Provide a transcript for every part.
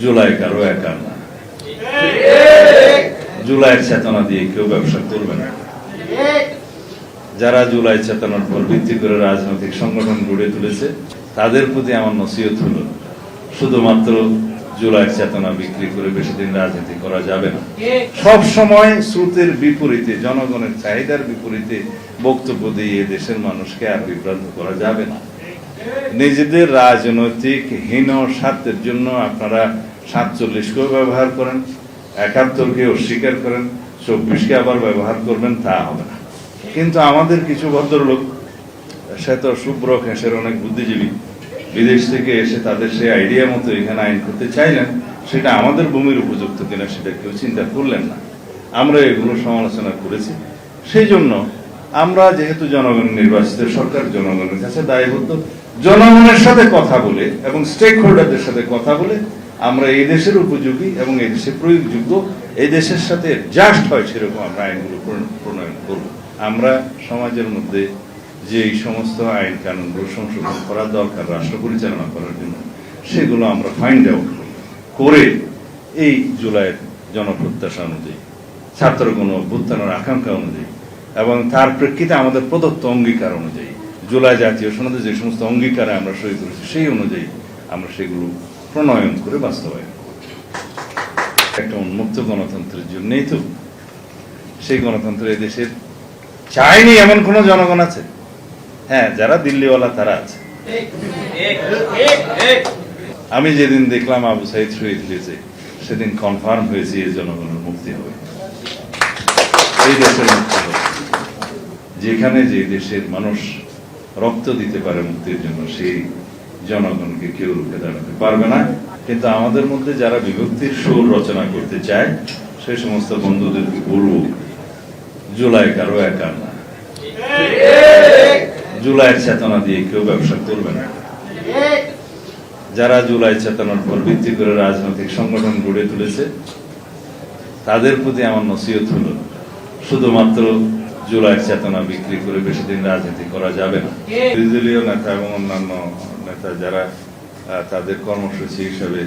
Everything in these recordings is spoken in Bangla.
জুলাই কারো একা না। জুলাইয়ের চেতনা দিয়ে কেউ ব্যবসা করবে না। যারা জুলাই চেতনার উপর ভিত্তি করে রাজনৈতিক সংগঠন গড়ে তুলেছে তাদের প্রতি আমার নসিহত হলো, শুধুমাত্র জুলাইয়ের চেতনা বিক্রি করে বেশি দিন রাজনীতি করা যাবে না। সব সময় স্রোতের বিপরীতে, জনগণের চাহিদার বিপরীতে বক্তব্য দিয়ে দেশের মানুষকে আর বিভ্রান্ত করা যাবে না। নিজেদের রাজনৈতিক হীন স্বার্থের জন্য আপনারা 47কেও ব্যবহার করেন, 71কে অস্বীকার করেন, 24কে আবার ব্যবহার করবেন, তা হবে না। কিন্তু আমাদের কিছু ভদ্রলোক, সে তো শুভ্র ঘেঁষের অনেক বুদ্ধিজীবী, বিদেশ থেকে এসে তাদের সেই আইডিয়া মতো এখানে আইন করতে চাইলেন, সেটা আমাদের ভূমির উপযুক্ত কিনা সেটা কেউ চিন্তা করলেন না। আমরা এগুলো সমালোচনা করেছি। সেই জন্য আমরা যেহেতু জনগণ নির্বাচিত সরকার, জনগণের কাছে দায়বদ্ধ, জনগণের সাথে কথা বলে এবং স্টেক হোল্ডারদের সাথে কথা বলে আমরা এই দেশের উপযোগী এবং এই দেশে প্রয়োগযোগ্য, এই দেশের সাথে জাস্ট হয় সেরকম আমরা আইনগুলো প্রণয়ন করব। আমরা সমাজের মধ্যে যে এই সমস্ত আইন কানুনগুলো সংশোধন করা দরকার রাষ্ট্র পরিচালনা করার জন্য, সেগুলো আমরা ফাইন্ড আউট করে এই জুলাইয়ের জনপ্রত্যাশা অনুযায়ী, ছাত্র গণ অভ্যুত্থানের আকাঙ্ক্ষা অনুযায়ী এবং তার প্রেক্ষিতে আমাদের প্রদত্ত অঙ্গীকার অনুযায়ী, জুলাই জাতীয় সনদে যে সমস্ত অঙ্গীকারে আমরা সই করেছি সেই অনুযায়ী আমরা সেগুলো প্রণয়ন করে বাস্তবায়ন করব। একটা উন্মুক্ত গণতন্ত্রের জন্যই তো, সেই গণতন্ত্র এই দেশের চায়নি এমন কোন জনগণ আছে? হ্যাঁ, যারা দিল্লিওয়ালা তারা আছে। আমি যেদিন দেখলাম আবু সাইদ শহীদ হয়েছে, সেদিন কনফার্ম হয়েছে এই জনগণের মুক্তি হবে, এই দেশের মুক্তি হবে। যেখানে যে দেশের মানুষ রক্ত দিতে পারে মুক্তির জন্য, সেই জনগণকে কেউ রুখে দাঁড়াতে পারবে না। কিন্তু আমাদের মধ্যে যারা বিভক্তির সুর রচনা করতে চায়, সেই সমস্ত বন্ধুদেরকে বলব, জুলাই কারো একা না। জুলাইয়ের চেতনা দিয়ে কেউ ব্যবসা করবে না। যারা জুলাই চেতনার উপর ভিত্তি করে রাজনৈতিক সংগঠন গড়ে তুলেছে তাদের প্রতি আমার নসিহত হলো, শুধুমাত্র জুলাইয়ের চেতনা বিক্রি করে বেশি দিন রাজনীতি করা যাবে না। বিরোধীদলীয় নেতা এবং অন্যান্য নেতা যারা তাদের কর্মসূচি হিসাবে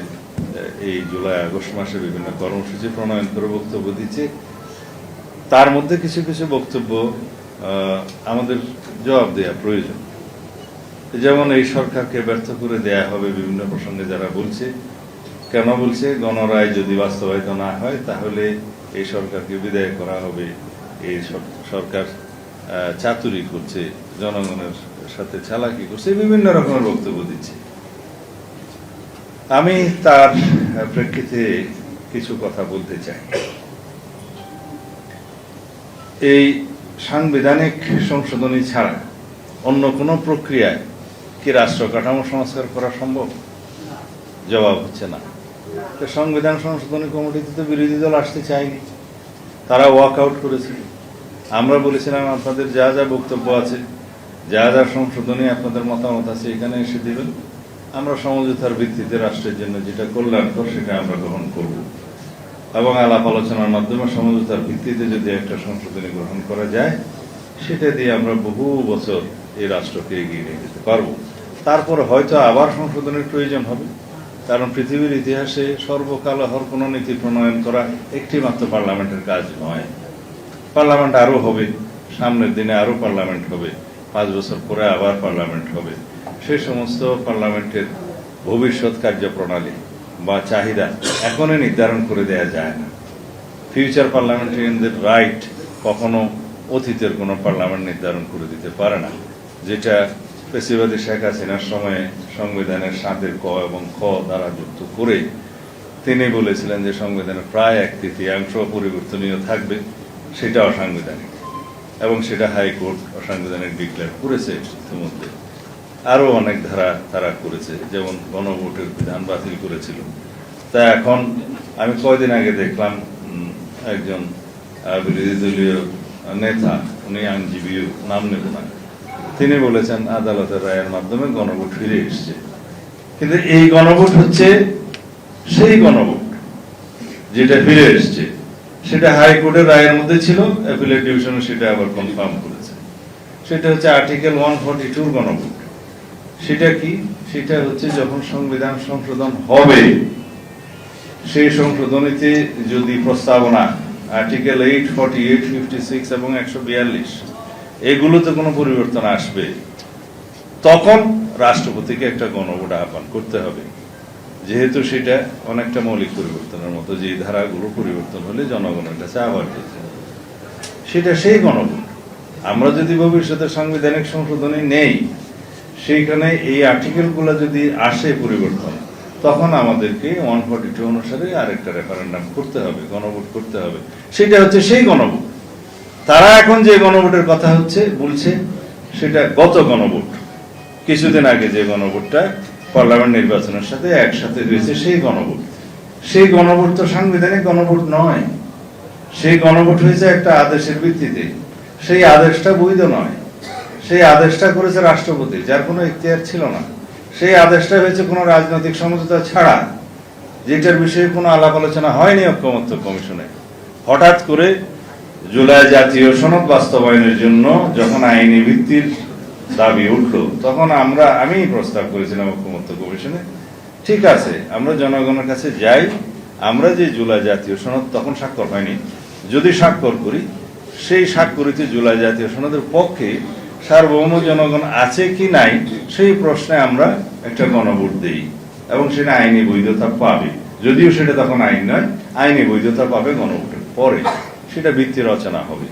এই জুলাই আগস্ট মাসে বিভিন্ন কর্মসূচি প্রণয়ন করে বক্তব্য দিচ্ছে, তার মধ্যে কিছু কিছু বক্তব্য আমাদের জবাব দেওয়া প্রয়োজন। যেমন এই সরকারকে ব্যর্থ করে দেয়া হবে বিভিন্ন প্রসঙ্গে যারা বলছে, কেন বলছে? গণরায় যদি বাস্তবায়িত না হয় তাহলে এই সরকারকে বিদায় করা হবে, এই সরকার চাতুরি করছে, জনগণের সাথে চালাকি করছে, বিভিন্ন রকমের বক্তব্য দিচ্ছে। আমি তার প্রেক্ষিতে কিছু কথা বলতে চাই। এই সাংবিধানিক সংশোধনী ছাড়া অন্য কোনো প্রক্রিয়ায় কি রাষ্ট্র কাঠামো সংস্কার করা সম্ভব? জবাব হচ্ছে না। সংবিধান সংশোধনী কমিটিতে তো বিরোধী দল আসতে চায়নি, তারা ওয়াক আউট করেছিল। আমরা বলেছিলাম আপনাদের যা যা বক্তব্য আছে, যা যা সংশোধনী আপনাদের মতামত আছে এখানে এসে দিবেন, আমরা সমঝোতার ভিত্তিতে রাষ্ট্রের জন্য যেটা কল্যাণকর সেটা আমরা গ্রহণ করব এবং আলাপ আলোচনার মাধ্যমে সমঝোতার ভিত্তিতে যদি একটা সংশোধনী গ্রহণ করা যায়, সেটা দিয়ে আমরা বহু বছর এই রাষ্ট্রকে এগিয়ে নিয়ে যেতে পারবো। তারপরে হয়তো আবার সংশোধনের প্রয়োজন হবে, কারণ পৃথিবীর ইতিহাসে সর্বকালহর কোনো নীতি প্রণয়ন করা একটি মাত্র পার্লামেন্টের কাজ নয়। পার্লামেন্ট আরো হবে, সামনের দিনে আরো পার্লামেন্ট হবে, 5 বছর পরে আবার পার্লামেন্ট হবে। সেই সমস্ত পার্লামেন্টের ভবিষ্যৎ কার্যপ্রণালী বা চাহিদা এখনই নির্ধারণ করে দেয়া যায় না। ফিউচার পার্লামেন্টারিয়ানদের রাইট কখনো অতীতের কোনো পার্লামেন্ট নির্ধারণ করে দিতে পারে না, যেটা ফ্যাসিবাদী শেখ হাসিনার সময়ে সংবিধানের 7 ক এবং খ দ্বারা যুক্ত করে তিনি বলেছিলেন যে সংবিধানের প্রায় 1/3 পরিবর্তনীয় থাকবে, সেটা অসাংবিধানিক এবং সেটা হাইকোর্ট অসাংবিধানিক ডিক্লেয়ার করেছে। ইতিমধ্যে আরো অনেক ধারা তারা করেছে, যেমন গণভোটের বিধান বাতিল করেছিল। তা এখন আমি কয়দিন আগে দেখলাম একজন বিরোধী দলীয় নেতা, উনি আইনজীবীও, নাম নেব না, তিনি বলেছেন আদালতের রায়ের মাধ্যমে গণভোট ফিরে এসছে। কিন্তু এই গণভোট হচ্ছে সেই গণভোট যেটা ফিরে এসছে, সেটা হাইকোর্টের রায়ের মধ্যে ছিল, অ্যাপিলেট ডিভিশনে সেটা আবার কনফার্ম করেছে। সেটা হচ্ছে আর্টিকেল 142 গণভোট। সেটা কি? সেটা হচ্ছে যখন সংবিধান সংশোধন হবে সেই সংশোধনীতে যদি প্রস্তাবনা আর্টিকেল 8, 48, 56 এবং 142 এগুলোতে কোনো পরিবর্তন আসবে, তখন রাষ্ট্রপতিকে একটা গণভোট আহ্বান করতে হবে, যেহেতু সেটা অনেকটা মৌলিক পরিবর্তনের মতো, যে ধারাগুলো পরিবর্তন হলে জনগণের কাছে আবার যেতে হবে। সেটা সেই গণভোট। আমরা যদি ভবিষ্যতে সাংবিধানিক সংশোধনী নেই, সেইখানে এই আর্টিকেলগুলো যদি আসে পরিবর্তন, তখন আমাদেরকে 142 অনুসারে আরেকটা রেফারেন্ডাম করতে হবে, গণভোট করতে হবে। সেটা হচ্ছে সেই গণভোট। তারা এখন যে গণভোটের কথা বলছে সেটা গত গণভোট, কিছুদিন আগে যে গণভোটটা পার্লামেন্ট নির্বাচনের সাথে একসাথে হয়েছে, সেই গণভোট। সেই গণভোট তো সাংবিধানিক গণভোট নয়। সেই গণভোট হয়েছে একটা আদেশের ভিত্তিতে। সেই আদেশটা বৈধ নয়। সেই আদেশটা করেছে রাষ্ট্রপতি, যার কোনো ইখতিয়ার ছিল না। সেই আদেশটা হয়েছে কোনো রাজনৈতিক সমঝোতা ছাড়া, যেটার বিষয়ে কোনো আলাপ আলোচনা হয়নি ঐকমত্য কমিশনে। হঠাৎ করে জুলাই জাতীয় সনদ বাস্তবায়নের জন্য যখন আইনি ভিত্তির দাবি উঠল, তখন আমি প্রস্তাব করেছিলাম ঐকমত্য কমিশনে, ঠিক আছে আমরা জনগণের কাছে যাই, আমরা যে জুলাই জাতীয় সনদ তখন স্বাক্ষর হয়নি, যদি স্বাক্ষর করি, সেই স্বাক্ষরিত জুলাই জাতীয় সনদের পক্ষে সার্বভৌম জনগণ আছে কি নাই, সেই প্রশ্নে আমরা একটা গণভোট দেই এবং সেটা আইনি বৈধতা পাবে। যদিও সেটা তখন আইন নয়, আইনি বৈধতা পাবে গণভোটের পরে, সেটা ভিত্তি রচনা হবে।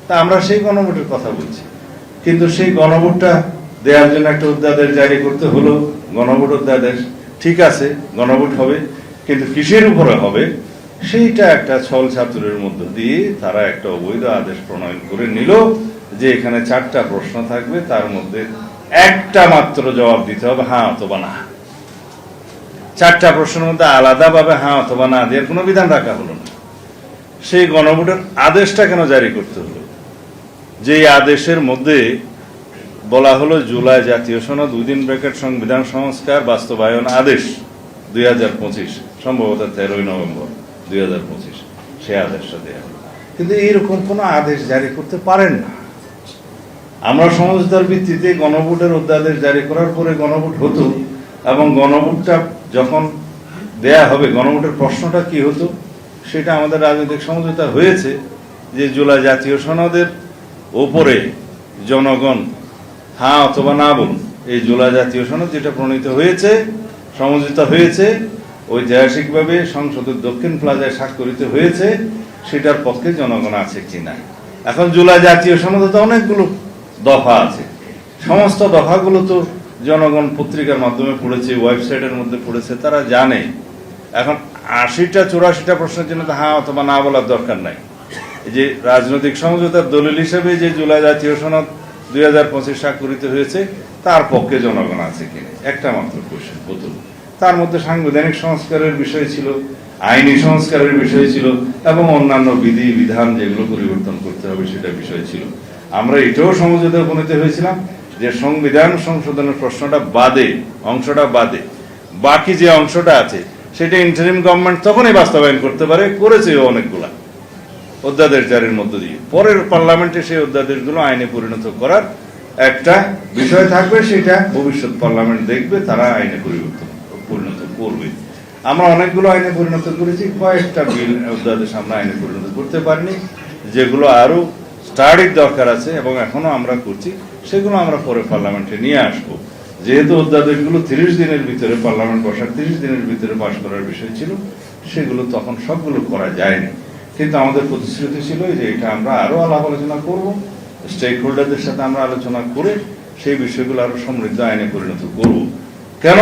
তা আমরা সেই গণভোটের কথা বলছি। কিন্তু সেই গণভোটটা দেওয়ার জন্য একটা অধ্যাদেশ জারি করতে হলো, গণভোট অধ্যাদেশ। ঠিক আছে, গণভোট হবে, কিন্তু কিসের উপরে হবে সেইটা একটা ছল ছাত্রের মধ্য দিয়ে তারা একটা অবৈধ আদেশ প্রণয়ন করে নিল, যে এখানে 4টা প্রশ্ন থাকবে, তার মধ্যে একটা মাত্র জবাব দিতে হবে হ্যাঁ অথবা না। 4টা প্রশ্নের মধ্যে আলাদাভাবে হ্যাঁ অথবা না দেওয়ার কোনো বিধান রাখা হলো না। সেই গণভোটের আদেশটা কেন জারি করতে হলো? যে আদেশের মধ্যে বলা হলো জুলাই জাতীয় সনদ সংবিধান সংস্কার বাস্তবায়ন আদেশ 2025, সম্ভবত 13 নভেম্বর 2025 সে আদেশটা দেওয়া হলো। কিন্তু এইরকম কোনো আদেশ জারি করতে পারেন না। আমরা সমঝোতার ভিত্তিতে গণভোটের অধ্যাদেশ জারি করার পরে গণভোট হতো, এবং গণভোটটা যখন দেয়া হবে, গণভোটের প্রশ্নটা কি হতো সেটা আমাদের রাজনৈতিক সমঝোতা হয়েছে, যে জুলাই জাতীয় সনদের ওপরে জনগণ হ্যাঁ অথবা না বলুন। এই জুলাই জাতীয় সনদ যেটা প্রণীত হয়েছে, সমঝোতা হয়েছে, ঐতিহাসিকভাবে সংসদের দক্ষিণ প্লাজায় স্বাক্ষরিত হয়েছে, সেটার পক্ষে জনগণ আছে কিনা। এখন জুলাই জাতীয় সনদে তো অনেকগুলো দফা আছে, সমস্ত দফাগুলো তো জনগণ পত্রিকার মাধ্যমে পড়েছে, ওয়েবসাইটের মধ্যে পড়েছে, তারা জানে। এখন 80টা 84টা প্রশ্নের জন্য তো হ্যাঁ অথবা না বলার দরকার নাই। এই যে রাজনৈতিক সমঝোতার দলিল হিসেবে যে জুলাই জাতীয় সনদ 2025 স্বাক্ষরিত হয়েছে, তার পক্ষে জনগণ আছে কিনা, একটা মাত্র কোশ্চেন বোতল। তার মধ্যে সাংবিধানিক সংস্কারের বিষয় ছিল, আইনি সংস্কারের বিষয় ছিল, এবং অন্যান্য বিধি বিধান যেগুলো পরিবর্তন করতে হবে সেটা বিষয় ছিল। আমরা এটাও সমঝোতায় উপনীত হয়েছিলাম যে সংবিধান সংশোধনের প্রশ্নটা বাদে, অংশটা বাদে, বাকি যে অংশটা আছে সেটা ইন্টারিম গভর্নমেন্ট তখনই বাস্তবায়ন করতে পারে, করেছে অনেকগুলা অধ্যাদেশ জারির মধ্য দিয়ে। পরের পার্লামেন্টে সেই অধ্যাদেশগুলো আইনে পরিণত করার একটা বিষয় থাকবে, সেটা ভবিষ্যৎ পার্লামেন্ট দেখবে, তারা আইনে পরিণত করবে। আমরা অনেকগুলো আইনে পরিণত করেছি, কয়েকটা বিল অধ্যাদেশ আমরা আইনে পরিণত করতে পারিনি, যেগুলো আরো স্টাডির দরকার আছে এবং এখনো আমরা করছি, সেগুলো আমরা পরে পার্লামেন্টে নিয়ে আসবো। যেহেতু অধ্যাদেশগুলো 30 দিনের ভিতরে, পার্লামেন্ট বসার 30 দিনের ভিতরে পাশ করার বিষয় ছিল, সেগুলো তখন সবগুলো করা যায়নি। কিন্তু আমাদের প্রতিশ্রুতি ছিল যে এটা আমরা আরো আলাপ আলোচনা করব, স্টেক হোল্ডারদের সাথে আমরা আলোচনা করে সেই বিষয়গুলো আরো সমৃদ্ধ আইনে পরিণত করব। কেন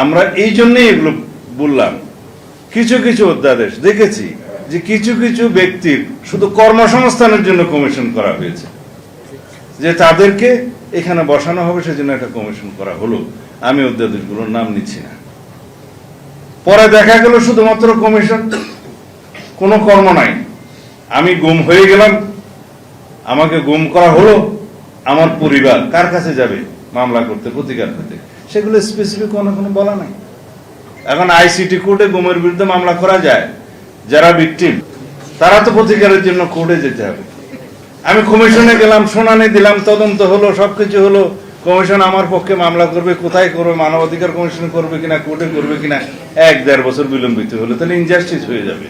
আমরা এই জন্যই এগুলো বললাম? কিছু কিছু অধ্যাদেশ দেখেছি যে কিছু কিছু ব্যক্তির শুধু কর্মসংস্থানের জন্য কমিশন করা হয়েছে, যে তাদেরকে এখানে বসানো হবে, সেজন্য একটা কমিশন করা হলো। আমি অধ্যাদেশগুলোর নাম নিচ্ছি না। পরে দেখা গেল শুধুমাত্র কমিশন, কোনো কর্ম নাই। আমি গুম হয়ে গেলাম, আমাকে গুম করা হলো, আমার পরিবার কার কাছে যাবে মামলা করতে, প্রতিকার করতে? সেগুলো স্পেসিফিক কোনো বলা নাই। এখন আইসিটি কোর্টে গুমের বিরুদ্ধে মামলা করা যায়, যারা ভিকটিম তারা তো প্রতিকারের জন্য কোর্টে যেতে হবে। আমি কমিশনে গেলাম, শুনানি দিলাম, তদন্ত হলো, সবকিছু হলো, কমিশন আমার পক্ষে মামলা করবে, কোথায় করবে, মানবাধিকার কমিশন করবে কিনা, কোর্টে করবে কিনা, 1-1.5 বছর বিলম্বিত হলে তাহলে ইনজাস্টিস হয়ে যাবে।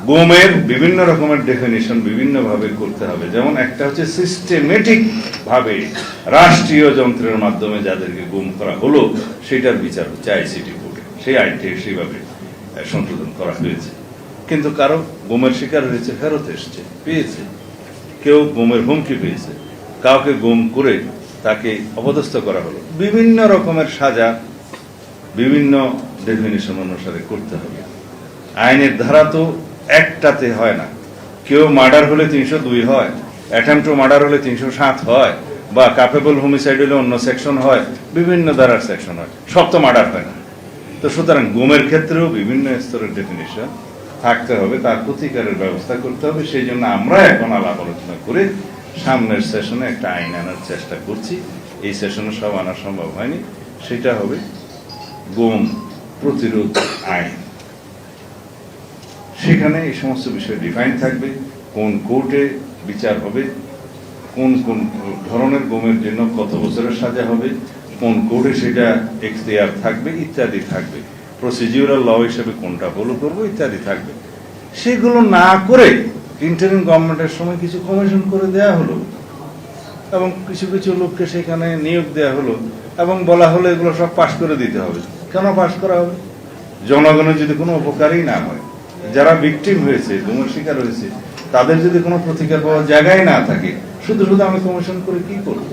গুমের বিভিন্ন রকমের ডেফিনিশন বিভিন্ন ভাবে করতে হবে। যেমন একটা হচ্ছে সিস্টেমেটিক ভাবে রাষ্ট্রীয় যন্ত্রের মাধ্যমে যাদেরকে গুম করা হলো সেটার বিচার হচ্ছে আইসিটি কোর্টে, সেই আইনটি সেইভাবে সংশোধন করা হয়েছে। কিন্তু কারো গুমের শিকার হয়েছে, ফেরত এসছে, পেয়েছে, কেউ গুমের হুমকি পেয়েছে, কাউকে গুম করে তাকে অপদস্থ করা হলো, বিভিন্ন রকমের সাজা বিভিন্ন ডেফিনিশন অনুসারে করতে হবে। আইনের ধারা তো একটাতে হয় না, কেউ মার্ডার হলে 302 হয়, অ্যাটেম্পট টু মার্ডার হলে 307 হয়, বা ক্যাপেবল হোমিসাইড হলে অন্য সেকশন হয়, বিভিন্ন ধারার সেকশন হয়, সব তো মার্ডার হয় না। তো সুতরাং গুমের ক্ষেত্রেও বিভিন্ন স্তরের ডেফিনিশন থাকতে হবে, তার প্রতিকারের ব্যবস্থা করতে হবে। সেই জন্য আমরা এখন আলাপ আলোচনা করে সামনের সেশনে একটা আইন আনার চেষ্টা করছি। এই সেশনে সব আনা সম্ভব হয়নি, সেটা হবে গুম প্রতিরোধ আইন। সেখানে এই সমস্ত বিষয় ডিফাইন থাকবে, কোন কোর্টে বিচার হবে, কোন কোন ধরনের গুমের জন্য কত বছরের সাজা হবে, কোন কোর্টে সেটা এখতিয়ার থাকবে ইত্যাদি থাকবে, প্রসিডিউরাল ল হিসেবে কোনটা ফলো করবো ইত্যাদি থাকবে। সেগুলো না করে ইন্টারিম গভর্নমেন্টের সময় কিছু কমিশন করে দেয়া হলো এবং কিছু কিছু লোককে সেখানে নিয়োগ দেওয়া হলো এবং বলা হলো এগুলো সব পাশ করে দিতে হবে। কেন পাশ করা হবে? জনগণের যদি কোনো উপকারই না হয়, যারা ভিকটিম হয়েছে, গুমের শিকার হয়েছে, তাদের যদি কোনো প্রতিকার পাওয়ার জায়গায় না থাকে, শুধু শুধু আমি কমিশন করে কি করব?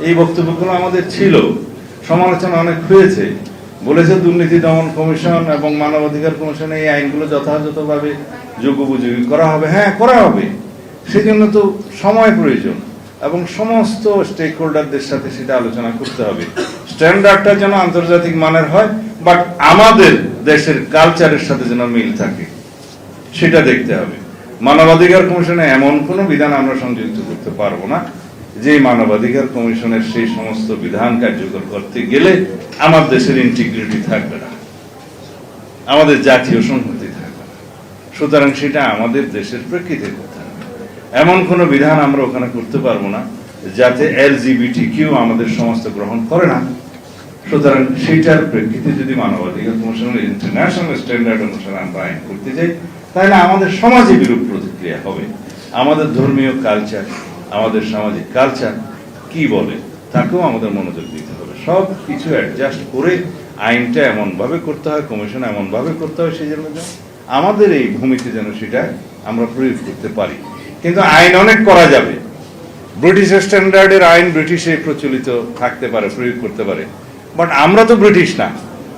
এই বক্তব্যগুলো আমাদের ছিল, সমালোচনা অনেক হয়েছে, বলেছে দুর্নীতি দমন কমিশন এবং মানবাধিকার কমিশন এই আইনগুলো যথাযথভাবে যোগ্যোপযোগী করা হবে। হ্যাঁ, করা হবে, সেজন্য তো সময় প্রয়োজন এবং সমস্ত স্টেক হোল্ডারদের সাথে সেটা আলোচনা করতে হবে। স্ট্যান্ডার্ডটা যেন আন্তর্জাতিক মানের হয়, বাট আমাদের দেশের কালচারের সাথে যেন মিল থাকে সেটা দেখতে হবে। মানবাধিকার কমিশনে এমন কোনো বিধান আমরা সংযুক্ত করতে পারবো না যে মানবাধিকার কমিশনের সেই সমস্ত বিধান কার্যকর করতে গেলে আমার দেশের ইন্টিগ্রিটি থাকবে না, আমাদের জাতীয় সংহতি থাকবে না। সুতরাং সেটা আমাদের দেশের প্রেক্ষিতে করতে হবে। এমন কোনো বিধান আমরা ওখানে করতে পারবো না যাতে LGBTQ আমাদের সমাজ গ্রহণ করে না। সুতরাং সেটার প্রেক্ষিতে যদি মানবাধিকার কমিশনের ইন্টারন্যাশনাল স্ট্যান্ডার্ড অনুসারে আমরা আইন করতে যাই, তাহলে আমাদের সমাজে বিরূপ প্রতিক্রিয়া হবে। আমাদের ধর্মীয় কালচার, আমাদের সামাজিক কালচার কি বলে তাকেও আমাদের মনোযোগ দিতে হবে। সব কিছু অ্যাডজাস্ট করে আইনটা এমনভাবে করতে হয়, কমিশন এমনভাবে করতে হয়, সেই জন্য আমাদের এই ভূমিতে যেন সেটা আমরা প্রয়োগ করতে পারি। কিন্তু আইন অনেক করা যাবে, ব্রিটিশ স্ট্যান্ডার্ডের আইন ব্রিটিশে প্রচলিত থাকতে পারে, প্রয়োগ করতে পারে, বাট আমরা তো ব্রিটিশ না,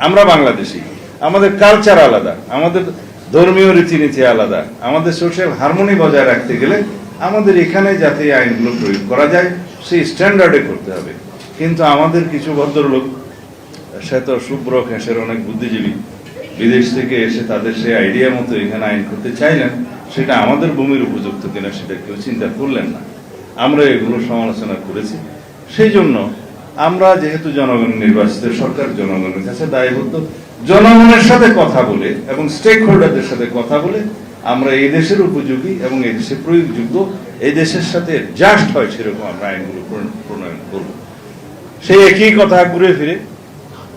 আমরা বাংলাদেশি, আমাদের কালচার আলাদা, আমাদের ধর্মীয় রীতিনীতি আলাদা, আমাদের সোশ্যাল হারমোনি বজায় রাখতে গেলে আমাদের এখানে যাতে আইনগুলো প্রয়োগ করা যায় সেই স্ট্যান্ডার্ডে করতে হবে। কিন্তু আমাদের কিছু ভদ্রলোক, সে তো শুভ্র ঘেঁষের অনেক বুদ্ধিজীবী, বিদেশ থেকে এসে তাদের সেই আইডিয়া মতো এখানে আইন করতে চাইলেন, সেটা আমাদের ভূমির উপযুক্ত কিনা সেটা কেউ চিন্তা করলেন না। আমরা এগুলো সমালোচনা করেছি। সেই জন্য আমরা যেহেতু জনগণ নির্বাচিত সরকার, জনগণের কাছে দায়বদ্ধ, জনগণের সাথে কথা বলে এবং স্টেক হোল্ডারদের সাথে কথা বলে আমরা এই দেশের উপযোগী এবং এই দেশে প্রয়োগযোগ্য, এই দেশের সাথে জাস্ট হয় সেরকম আমরা আইনগুলো প্রণয়ন করব। সেই একই কথা ঘুরে ফিরে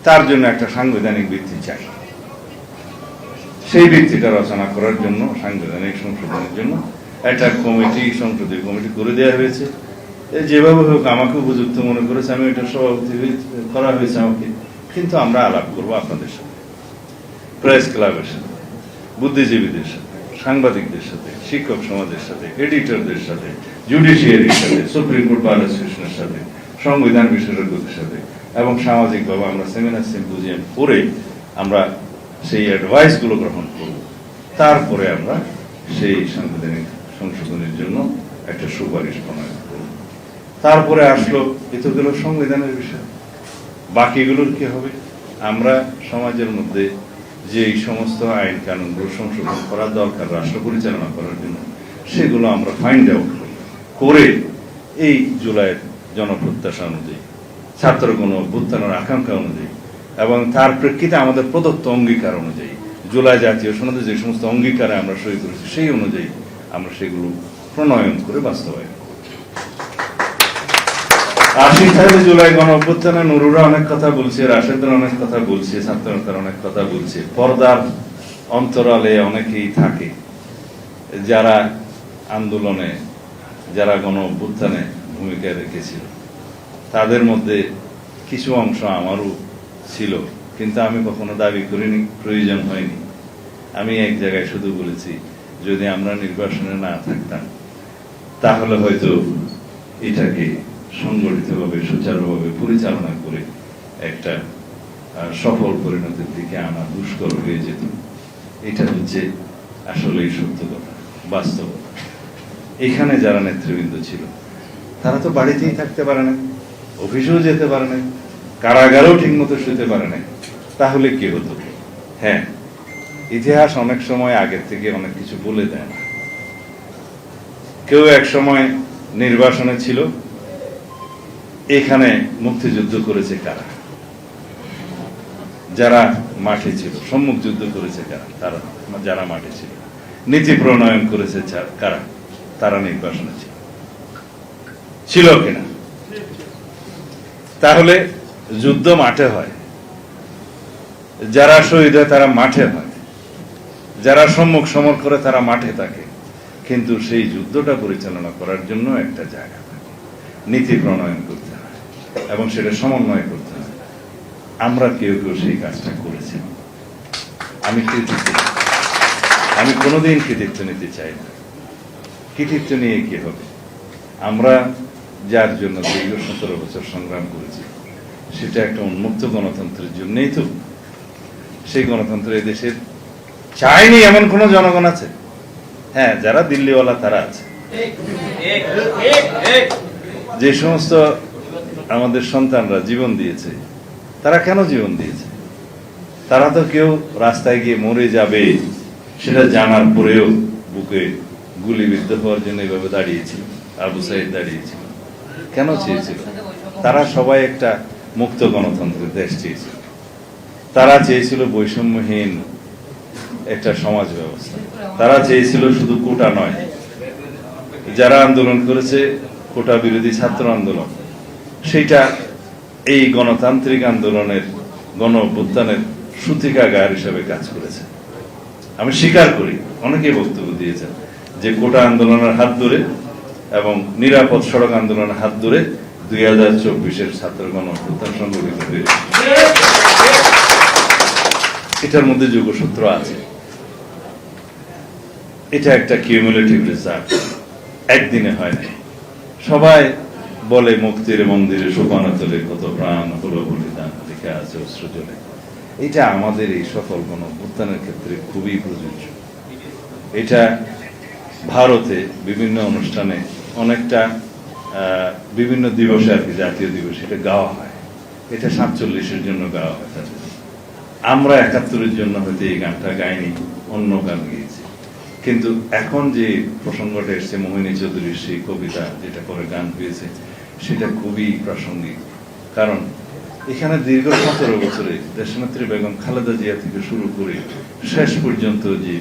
তার জন্য একটা সাংবিধানিক ভিত্তি চাই। সেই ভিত্তিটা রচনা করার জন্য, সাংবিধানিক সংশোধনের জন্য একটা কমিটি, সংসদীয় কমিটি করে দেওয়া হয়েছে। যেভাবে হোক আমাকে উপযুক্ত মনে করেছে, আমি এটা সভাপতি করা হয়েছে আমাকে। কিন্তু আমরা আলাপ করবো আপনাদের সাথে, প্রেস ক্লাবের সাথে, বুদ্ধিজীবীদের সাথে, সাংবাদিকদের সাথে, শিক্ষক সমাজের সাথে, এডিটরদের সাথে, জুডিশিয়ারির সাথে, সুপ্রিম কোর্ট বার অ্যাসোসিয়েশনের সাথে, সংবিধান বিশেষজ্ঞদের সাথে এবং সামাজিকভাবে আমরা সেমিনার সিম্পোজিয়াম করে আমরা সেই অ্যাডভাইসগুলো গ্রহণ করব। তারপরে আমরা সেই সাংবিধানিক সংশোধনের জন্য একটা সুপারিশ প্রণয়ন করব। তারপরে আসলো এত গেল সংবিধানের বিষয়, বাকিগুলোর কি হবে? আমরা সমাজের মধ্যে যে এই সমস্ত আইন কানুনগুলো সংশোধন করা দরকার রাষ্ট্র পরিচালনা করার জন্য, সেগুলো আমরা ফাইন্ড আউট করে এই জুলাইয়ের জনপ্রত্যাশা অনুযায়ী, ছাত্র গণ অভ্যুত্থানের আকাঙ্ক্ষা অনুযায়ী এবং তার প্রেক্ষিতে আমাদের প্রদত্ত অঙ্গীকার অনুযায়ী, জুলাই জাতীয় সনদে যে সমস্ত অঙ্গীকারে আমরা সই করেছি সেই অনুযায়ী আমরা সেগুলো প্রণয়ন করে বাস্তবায়ন করব। 80 সালে জুলাই গণ অভ্যুত্থানে নুরুরা অনেক কথা বলছে, রাশেদরা অনেক কথা বলছে, ছাত্রনেতারা অনেক কথা বলছে। পর্দার অন্তরালে অনেকেই থাকে যারা আন্দোলনে, যারা গণ অভ্যুত্থানে ভূমিকা রেখেছিল। তাদের মধ্যে কিছু অংশ আমারও ছিল, কিন্তু আমি কখনো দাবি করিনি, প্রয়োজন হয়নি। আমি এক জায়গায় শুধু বলেছি, যদি আমরা নির্বাসনে না থাকতাম তাহলে হয়তো এটাকে সংগঠিতভাবে সুচারুভাবে পরিচালনা করে একটা সফল পরিণতির দিকে আনা দুষ্কর হয়ে যেত। এটা হচ্ছে আসলে সত্য কথা, বাস্তবতা। এখানে যারা নেতৃবৃন্দ ছিল তারা তো বাড়িতেই থাকতে পারে না, অফিসেও যেতে পারে না, কারাগারেও ঠিক মতো শুতে পারে না। তাহলে কি হতো? হ্যাঁ, ইতিহাস অনেক সময় আগের থেকে অনেক কিছু বলে দেয় না। কেউ এক সময় নির্বাসনে ছিল, এখানে মুক্তিযুদ্ধ করেছে কারা? যারা মাঠে ছিল। সম্মুখ যুদ্ধ করেছে কারা? তারা, যারা মাঠে ছিল। নীতি প্রণয়ন করেছে কারা? তারা নির্বাসনে ছিল কিনা? তাহলে যুদ্ধ মাঠে হয়, যারা শহীদ হয় তারা মাঠে হয়, যারা সম্মুখ সমর করে তারা মাঠে থাকে। কিন্তু সেই যুদ্ধটা পরিচালনা করার জন্য একটা জায়গা থাকে, নীতি প্রণয়ন করতে হয় এবং সেটা সমন্বয় করতে হয়। আমরা কেউ কেউ সেই কাজটা করেছি। আমি কোনোদিন কৃতিত্ব নিতে চাই না। কৃতিত্ব নিয়ে কি হবে? আমরা যার জন্য দীর্ঘ 17 বছর সংগ্রাম করেছি সেটা একটা উন্মুক্ত গণতন্ত্রের জন্যই তো। সেই গণতন্ত্র এই দেশের চায়নি এমন কোন জনগণ আছে? হ্যাঁ, যারা দিল্লিওয়ালা তারা আছে। যে সমস্ত আমাদের সন্তানরা জীবন দিয়েছে, তারা কেন জীবন দিয়েছে? তারা তো কেউ রাস্তায় গিয়ে মরে যাবে সেটা জানার পরেও বুকে গুলিবিদ্ধ হওয়ার জন্য এভাবে দাঁড়িয়েছিল। আবু সাইদ দাঁড়িয়েছিল, কেন চেয়েছিল? তারা সবাই একটা মুক্ত গণতন্ত্রের দেশ চেয়েছিল। তারা চেয়েছিল বৈষম্যহীন একটা সমাজ ব্যবস্থা। তারা চেয়েছিল শুধু কোটা নয়, যারা আন্দোলন করেছে কোটা বিরোধী ছাত্র আন্দোলন, সেইটা এই গণতান্ত্রিক আন্দোলনের, গণ অভ্যুত্থানের সূতিকাগার হিসেবে কাজ করেছে। আমি স্বীকার করি, অনেকেই বক্তব্য দিয়েছেন যে কোটা আন্দোলনের হাত ধরে এবং নিরাপদ সড়ক আন্দোলনের হাত ধরে 2024-এর ছাত্র গণ অভ্যুত্থান সংগঠিত হয়েছে। এটার মধ্যে যোগসূত্র আছে। এটা একটা কিউমুলেটিভ রেজাল্ট, একদিনে হয় নাই। সবাই বলে মুক্তির মন্দিরে সোপানো তোলে কত প্রাণ হলো বলিদান, লেখা আছে অশ্রু জলে। এটা আমাদের এই সফল গণ অভ্যুত্থানের ক্ষেত্রে খুবই প্রযোজ্য। এটা ভারতে বিভিন্ন অনুষ্ঠানে অনেকটা বিভিন্ন দিবসে আর কি, জাতীয় দিবস, এটা গাওয়া হয়। এটা 47-এর জন্য গাওয়া হয়। আমরা 71-এর জন্য হয়তো এই গানটা গাইনি, অন্য গান গিয়েছি। কিন্তু এখন যে প্রসঙ্গটা এসছে, মোহিনী চৌধুরীর সেই কবিতা যেটা করে গান হয়েছে, সেটা খুবই প্রাসঙ্গিক। কারণ এখানে দীর্ঘ 17 বছরে দেশনেত্রী বেগম খালেদা জিয়া থেকে শুরু করে শেষ পর্যন্ত যে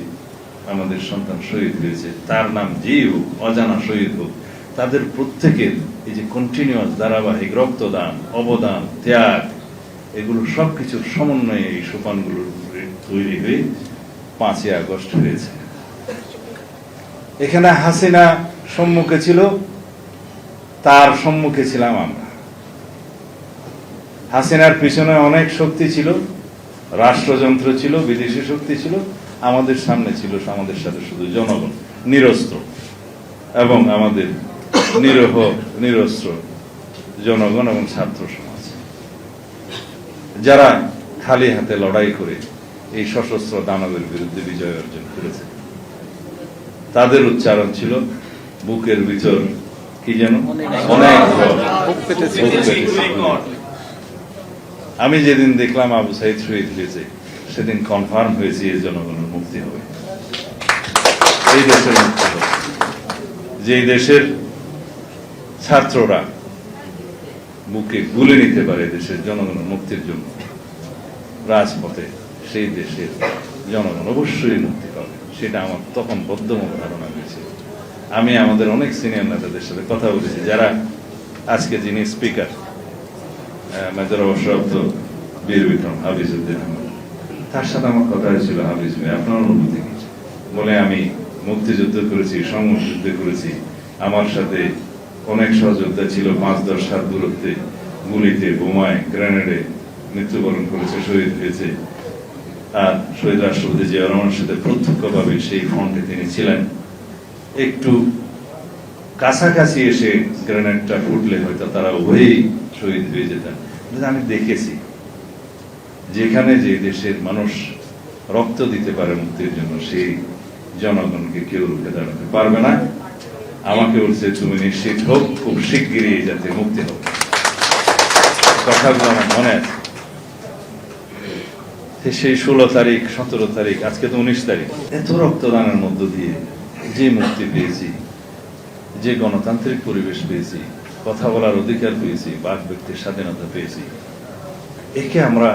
আমাদের সন্তান শহীদ হয়েছে, তার নাম যেই হোক, অজানা শহীদ হোক, তাদের প্রত্যেকের এই যে কন্টিনিউয়াস ধারাবাহিক রক্তদান, অবদান, ত্যাগ, এগুলো সবকিছুর সমন্বয়ে এই সোপানগুলো তৈরি হয়ে 5ই আগস্ট হয়েছে। এখানে হাসিনা সম্মুখে ছিল, তার সম্মুখে ছিলাম আমরা। হাসিনার পিছনে অনেক শক্তি ছিল, রাষ্ট্রযন্ত্র ছিল, বিদেশি শক্তি ছিল। আমাদের সামনে ছিল আমাদের সাথে শুধু জনগণ, নিরস্ত্র, এবং আমাদের নিরহ নিরস্ত্র জনগণ এবং ছাত্র সমাজ, যারা খালি হাতে লড়াই করে এই সশস্ত্র দানবের বিরুদ্ধে বিজয় অর্জন করেছে। তাদের উচ্চারণ ছিল বুকের ভিতর কি যেন অনেক। আমি যেদিন দেখলাম আবু সাইদ শহীদ হয়েছে, সেদিন কনফার্ম হয়েছে এই জনগণের মুক্তি হবে, এই দেশের মুক্তি হবে। যে দেশের ছাত্ররা বুকে গুলি নিতে পারে দেশের জনগণের মুক্তির জন্য রাজপথে, সেই দেশের জনগণ অবশ্যই মুক্তি পাবে। সেটা আমার তখন বদ্ধমূল ধারণা হয়েছে। আমি আমাদের অনেক সিনিয়র নেতাদের সাথে কথা বলেছি, যারা আজকে যিনি স্পিকার মেজর অবসরপ্রাপ্ত বীর বিক্রম হাফিজউদ্দিন আহমদ, তার সাথে আমার কথা হয়েছিল, হাফিজ ভাই আপনার অনুভূতি কি? বলে আমি মুক্তিযুদ্ধ করেছি, সংযুদ্ধ করেছি, আমার সাথে অনেক সহযোদ্ধা ছিল, 5-10 হাত দূরত্বে গুলিতে, বোমায়, গ্রেনেডে মৃত্যুবরণ করেছে, শহীদ হয়েছে। আর শহীদ রাষ্ট্রপতি জিয়াউর রহমানের সাথে প্রত্যক্ষভাবে সেই ফ্রন্টে তিনি ছিলেন। একটু কাছাকাছি এসে গ্রেনেডটা ফুটলে হয়তো তারা উভয়ই শহীদ হয়ে যেতেন। আমি দেখেছি যেখানে যে দেশের মানুষ রক্ত দিতে পারে মুক্তির জন্য, সেই জনগণকে কেউ রুখে দাঁড়াতে পারবে না। আমাকে বলছে তুমি নিশ্চিত হোক, খুব শিগগিরই যাতে মুক্তি হোক। কথাগুলো আমার মনে আছে। সেই 16 তারিখ, 17 তারিখ, আজকে তো 19 তারিখ, এত রক্তদানের মধ্য দিয়ে যে মুক্তি পেয়েছি, যে গণতান্ত্রিক পরিবেশ পেয়েছি, কথা বলার অধিকার পেয়েছি, বাক ব্যক্তির স্বাধীনতা পেয়েছি, একে আমরা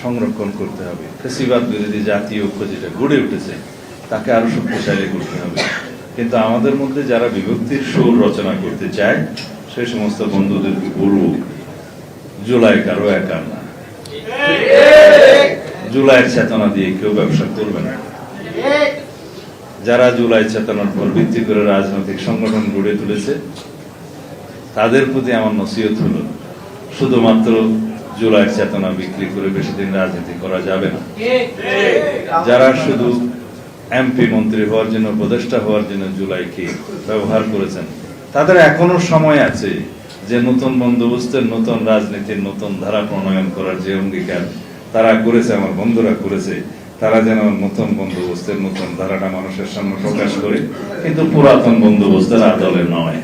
সংরক্ষণ করতে হবে। ফ্যাসিবাদ বিরোধী জাতীয় ঐক্য যেটা গড়ে উঠেছে তাকে আরো শক্তিশালী করতে হবে। কিন্তু আমাদের মধ্যে যারা বিভক্তির সুর রচনা করতে চায় সেই সমস্ত বন্ধুদেরকে বলবো, জুলাই কারো একার না। জুলাইয়ের চেতনা দিয়ে কেউ ব্যবসা করবে না। যারা জুলাই চেতনার উপর ভিত্তি করে রাজনৈতিক সংগঠন গড়ে তুলেছে তাদের প্রতি আমার নসিহত হলো, শুধুমাত্র জুলাইয়ের চেতনা বিক্রি করে বেশি দিন রাজনীতি করা যাবে না। যারা শুধু এমপি মন্ত্রী হওয়ার জন্য, উপদেষ্টা হওয়ার জন্য জুলাইকে ব্যবহার করেছেন, তাদের এখনো সময় আছে যে নতুন বন্দোবস্তের, নতুন রাজনীতির নতুন ধারা প্রণয়ন করার যে অঙ্গীকার তারা করেছে, আমার বন্ধুরা করেছে, তারা যেন নতুন বন্দোবস্তের নতুন ধারাটা মানুষের সামনে প্রকাশ করে, কিন্তু পুরাতন বন্দোবস্তের আদলে নয়।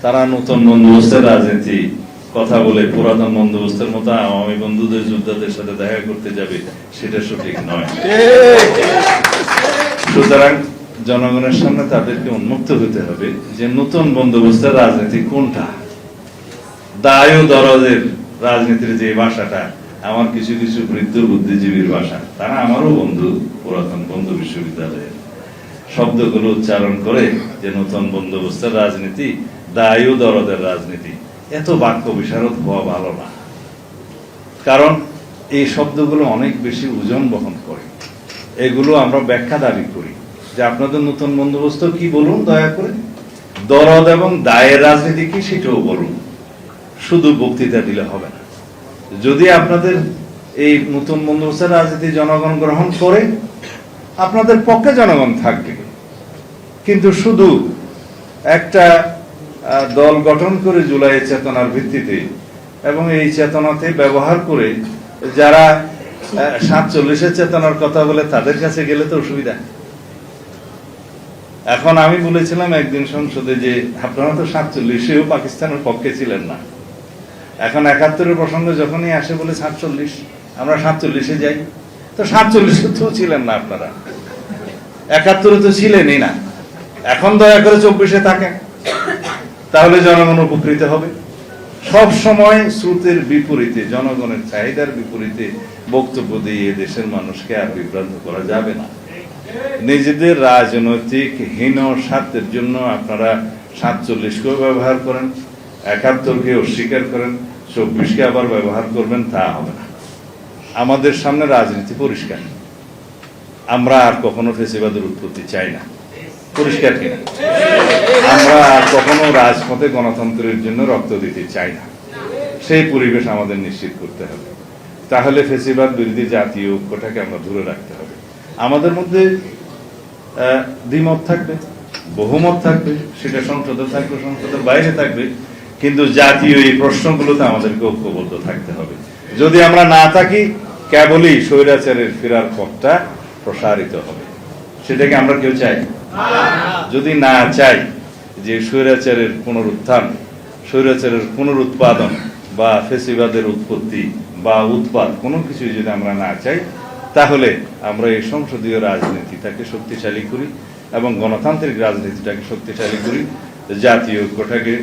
তারা নতুন বন্দোবস্তের রাজনীতি কথা বলে পুরাতন বন্দোবস্তের মতো আওয়ামী বন্ধুদের যোদ্ধাদের সাথে দেখা করতে যাবে, সেটা সঠিক নয়। সুতরাং জনগণের সামনে তাদেরকে উন্মুক্ত হতে হবে যে নতুন বন্দোবস্তের রাজনীতি কোনটা। দায় ও দরদের রাজনীতির যে ভাষাটা, আমার কিছু কিছু বৃদ্ধ বুদ্ধিজীবীর ভাষা, তারা আমারও বন্ধু, পুরাতন বন্ধু বিশ্ববিদ্যালয়ের, শব্দগুলো উচ্চারণ করে যে নতুন বন্দোবস্তের রাজনীতি, দায় ও দরদের রাজনীতি, এত বাক্য বিশারদ হওয়া ভালো না। কারণ এই শব্দগুলো অনেক বেশি ওজন বহন করে। এগুলো আমরা ব্যাখ্যা দাবি করি যে আপনাদের নতুন বন্দোবস্ত কি বলুন দয়া করে, দরদ এবং দায়ের রাজনীতি কি সেটাও বলুন। শুধু বক্তৃতা দিলে হবে না। যদি আপনাদের এই নতুন বন্দোবস্তের রাজনীতি জনগণ গ্রহণ করে, আপনাদের পক্ষে জনগণ থাকবে। কিন্তু শুধু একটা দল গঠন করে জুলাই চেতনার ভিত্তিতে এবং এই চেতনাতে ব্যবহার করে যারা 47-এর চেতনার কথা বলে তাদের কাছে গেলে তো অসুবিধা। এখন আমি বলেছিলাম একদিন সংসদে যে আপনারা তো 47-এও পাকিস্তানের পক্ষে ছিলেন না, এখন 71-এর প্রসঙ্গ যখনই আসে বলে 47, আমরা 47-এ যাই। তো 47-এ তো ছিলেন না আপনারা, 71-এ তো ছিলেনই না। এখন দয়া করে 24-এ থাকেন, তাহলে জনগণ উপকৃত হবে। সব সময় স্রোতের বিপরীতে, জনগণের চাহিদার বিপরীতে বক্তব্য দিয়ে দেশের মানুষকে আর বিভ্রান্ত করা যাবে না। নিজেদের রাজনৈতিক হীন স্বার্থের জন্য আপনারা 47-কেও ব্যবহার করেন, 71-কে অস্বীকার করেন, 24-কে আবার ব্যবহার করবেন, তা হবে না। আমাদের সামনে রাজনীতি পরিষ্কার। আমরা আর কখনো ফেসিবাদের উৎপত্তি চাই না, পরিষ্কার কিনা? আমরা আর কখনো রাজপথে গণতন্ত্রের জন্য রক্ত দিতে চাই না। সেই পরিবেশ আমাদের নিশ্চিত করতে হবে। তাহলে ফেসিবাদ বিরোধী জাতীয় ঐক্যটাকে আমরা ধরে রাখতে হবে। আমাদের মধ্যে দ্বিমত থাকবে, বহুমত থাকবে, সেটা সংসদে থাকবে, সংসদের বাইরে থাকবে, কিন্তু জাতীয় এই প্রশ্নগুলোতে আমাদেরকে ঐক্যবদ্ধ থাকতে হবে। যদি আমরা না থাকি, কেবলই স্বৈরাচারের ফেরার পথটা প্রসারিত হবে। সেটাকে আমরা কেউ চাই? যদি না চাই যে স্বৈরাচারের পুনরুত্থান, স্বৈরাচারের পুনরুৎপাদন বা ফেসিবাদের উৎপত্তি বা উৎপাদ, কোনো কিছুই যদি আমরা না চাই, তাহলে আমরা এই সংসদীয় রাজনীতিটাকে শক্তিশালী করি এবং গণতান্ত্রিক রাজনীতিটাকে শক্তিশালী করি, জাতীয় ঐক্যটাকে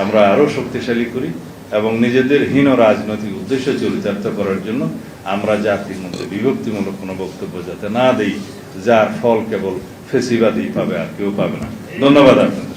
আমরা আরো শক্তিশালী করি এবং নিজেদের হীন রাজনৈতিক উদ্দেশ্য চরিতার্থ করার জন্য আমরা জাতির মধ্যে বিভক্তিমূলক কোনো বক্তব্য যাতে না দেই, যার ফল কেবল ফেসিবাদই পাবে, আর কেউ পাবে না। ধন্যবাদ আপনাদের।